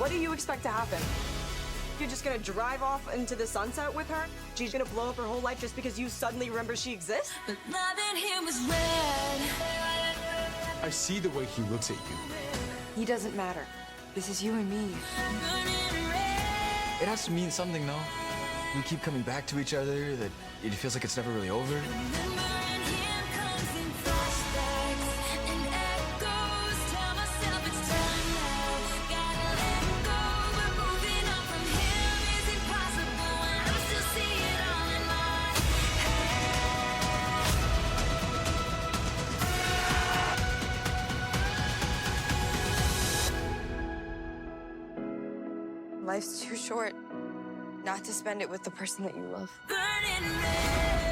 What do you expect to happen? You're just gonna drive off into the sunset with her? She's gonna blow up her whole life just because you suddenly remember she exists? But loving him was red. I see the way he looks at you. He doesn't matter. This is you and me. It has to mean something, though. We keep coming back to each other, that it feels like it's never really over. Remembering him comes in flashbacks and echoes. Tell myself it's time now. Gotta let go, but moving on from him is impossible. And I still see it all in my Life's too short not to spend it with the person that you love. burning red.